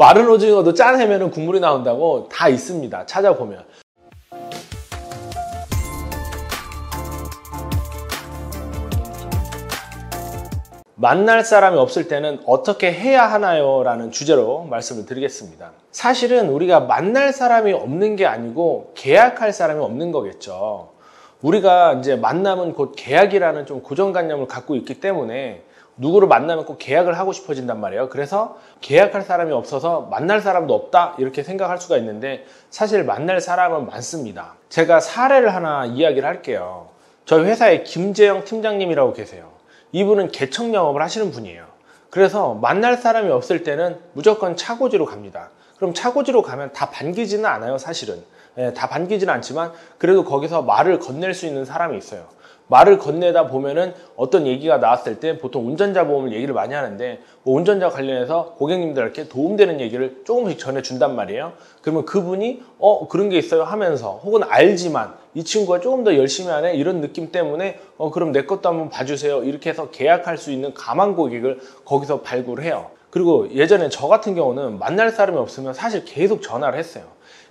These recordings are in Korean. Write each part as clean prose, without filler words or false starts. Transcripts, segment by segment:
마른 오징어도 짜내면 국물이 나온다고 다 있습니다. 찾아보면. 만날 사람이 없을 때는 어떻게 해야 하나요? 라는 주제로 말씀을 드리겠습니다. 사실은 우리가 만날 사람이 없는 게 아니고 계약할 사람이 없는 거겠죠. 우리가 이제 만남은 곧 계약이라는 좀 고정관념을 갖고 있기 때문에 누구를 만나면 꼭 계약을 하고 싶어진단 말이에요. 그래서 계약할 사람이 없어서 만날 사람도 없다 이렇게 생각할 수가 있는데 사실 만날 사람은 많습니다. 제가 사례를 하나 이야기를 할게요. 저희 회사에 김재영 팀장님이라고 계세요. 이분은 개척 영업을 하시는 분이에요. 그래서 만날 사람이 없을 때는 무조건 차고지로 갑니다. 그럼 차고지로 가면 다 반기지는 않아요, 사실은. 다 반기지는 않지만 그래도 거기서 말을 건넬 수 있는 사람이 있어요. 말을 건네다 보면은 어떤 얘기가 나왔을 때 보통 운전자 보험을 얘기를 많이 하는데 뭐 운전자 관련해서 고객님들께 도움되는 얘기를 조금씩 전해준단 말이에요. 그러면 그분이 그런 게 있어요 하면서 혹은 알지만 이 친구가 조금 더 열심히 하네 이런 느낌 때문에 그럼 내 것도 한번 봐주세요 이렇게 해서 계약할 수 있는 가망 고객을 거기서 발굴해요. 그리고 예전에 저 같은 경우는 만날 사람이 없으면 사실 계속 전화를 했어요.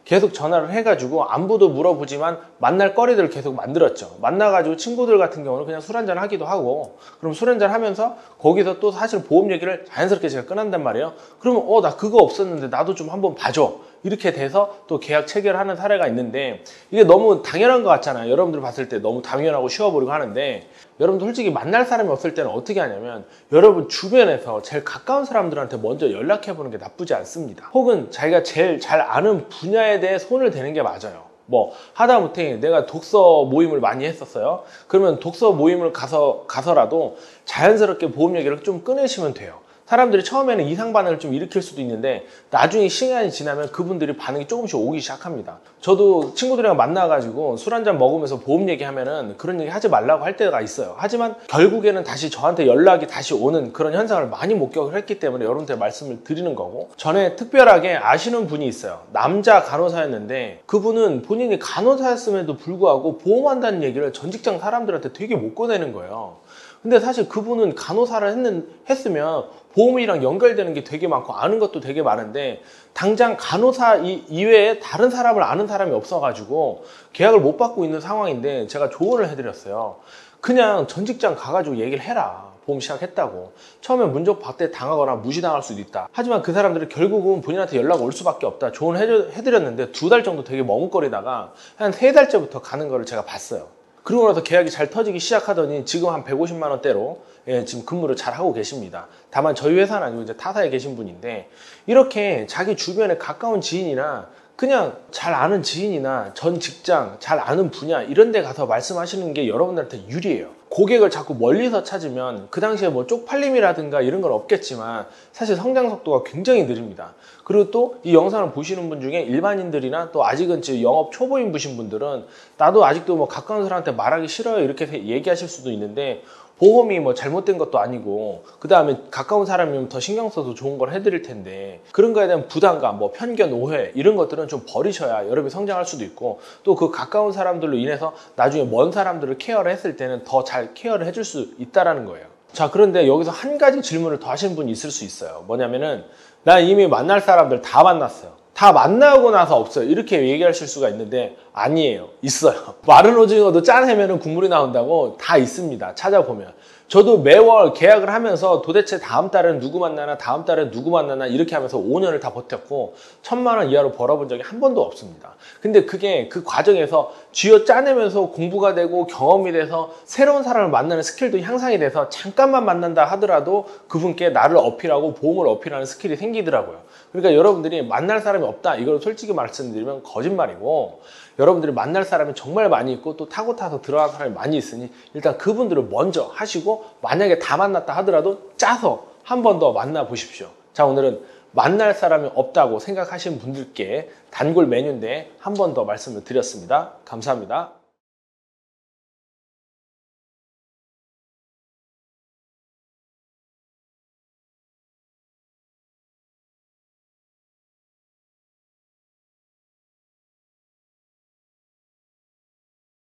계속 전화를 해가지고 안부도 물어보지만 만날 거리들을 계속 만들었죠. 만나가지고 친구들 같은 경우는 그냥 술 한잔 하기도 하고 그럼 술 한잔 하면서 거기서 또 사실 보험 얘기를 자연스럽게 제가 꺼낸단 말이에요. 그러면 나 그거 없었는데 나도 좀 한번 봐줘. 이렇게 돼서 또 계약 체결하는 사례가 있는데 이게 너무 당연한 것 같잖아요. 여러분들 봤을 때 너무 당연하고 쉬워버리고 하는데 여러분들 솔직히 만날 사람이 없을 때는 어떻게 하냐면 여러분 주변에서 제일 가까운 사람들한테 먼저 연락해보는 게 나쁘지 않습니다. 혹은 자기가 제일 잘 아는 분야에 대해 손을 대는 게 맞아요. 뭐 하다못해 내가 독서 모임을 많이 했었어요. 그러면 독서 모임을 가서라도 자연스럽게 보험 얘기를 좀 꺼내시면 돼요. 사람들이 처음에는 이상 반응을 좀 일으킬 수도 있는데 나중에 시간이 지나면 그분들이 반응이 조금씩 오기 시작합니다. 저도 친구들이랑 만나가지고 술 한잔 먹으면서 보험 얘기하면은 그런 얘기 하지 말라고 할 때가 있어요. 하지만 결국에는 다시 저한테 연락이 다시 오는 그런 현상을 많이 목격을 했기 때문에 여러분한테 말씀을 드리는 거고 전에 특별하게 아시는 분이 있어요. 남자 간호사였는데 그분은 본인이 간호사였음에도 불구하고 보험한다는 얘기를 전 직장 사람들한테 되게 못 꺼내는 거예요. 근데 사실 그분은 간호사를 했으면 보험이랑 연결되는 게 되게 많고 아는 것도 되게 많은데 당장 간호사 이외에 다른 사람을 아는 사람이 없어가지고 계약을 못 받고 있는 상황인데 제가 조언을 해드렸어요. 그냥 전 직장 가가지고 얘기를 해라. 보험 시작했다고. 처음에 문적박대 당하거나 무시당할 수도 있다. 하지만 그 사람들은 결국은 본인한테 연락 올 수밖에 없다. 조언해드렸는데 2달 정도 되게 머뭇거리다가 한 3달째부터 가는 거를 제가 봤어요. 그러고 나서 계약이 잘 터지기 시작하더니 지금 한 150만 원대로 지금 근무를 잘 하고 계십니다. 다만 저희 회사는 아니고 이제 타사에 계신 분인데 이렇게 자기 주변에 가까운 지인이나 그냥 잘 아는 지인이나 전 직장 잘 아는 분야 이런 데 가서 말씀하시는 게 여러분들한테 유리해요. 고객을 자꾸 멀리서 찾으면 그 당시에 뭐 쪽팔림이라든가 이런 건 없겠지만 사실 성장 속도가 굉장히 느립니다. 그리고 또 이 영상을 보시는 분 중에 일반인들이나 또 아직은 영업 초보인 부신 분들은 나도 아직도 뭐 가까운 사람한테 말하기 싫어요 이렇게 얘기하실 수도 있는데 보험이 뭐 잘못된 것도 아니고 그 다음에 가까운 사람이면 더 신경 써서 좋은 걸 해드릴 텐데 그런 거에 대한 부담감, 뭐 편견, 오해 이런 것들은 좀 버리셔야 여러분이 성장할 수도 있고 또 그 가까운 사람들로 인해서 나중에 먼 사람들을 케어를 했을 때는 더 잘 케어를 해줄 수 있다라는 거예요. 자, 그런데 여기서 한 가지 질문을 더 하시는 분이 있을 수 있어요. 뭐냐면은 나 이미 만날 사람들 다 만났어요. 다 만나고 나서 없어요. 이렇게 얘기하실 수가 있는데 아니에요. 있어요. 마른 오징어도 짜내면 국물이 나온다고 다 있습니다. 찾아보면. 저도 매월 계약을 하면서 도대체 다음 달에는 누구 만나나 다음 달에 누구 만나나 이렇게 하면서 5년을 다 버텼고 1000만 원 이하로 벌어본 적이 한 번도 없습니다. 근데 그게 그 과정에서 쥐어 짜내면서 공부가 되고 경험이 돼서 새로운 사람을 만나는 스킬도 향상이 돼서 잠깐만 만난다 하더라도 그분께 나를 어필하고 보험을 어필하는 스킬이 생기더라고요. 그러니까 여러분들이 만날 사람이 없다 이걸 솔직히 말씀드리면 거짓말이고 여러분들이 만날 사람이 정말 많이 있고 또 타고 타서 들어간 사람이 많이 있으니 일단 그분들을 먼저 하시고 만약에 다 만났다 하더라도 짜서 한 번 더 만나보십시오. 자, 오늘은 만날 사람이 없다고 생각하시는 분들께 단골 메뉴인데 한 번 더 말씀을 드렸습니다. 감사합니다.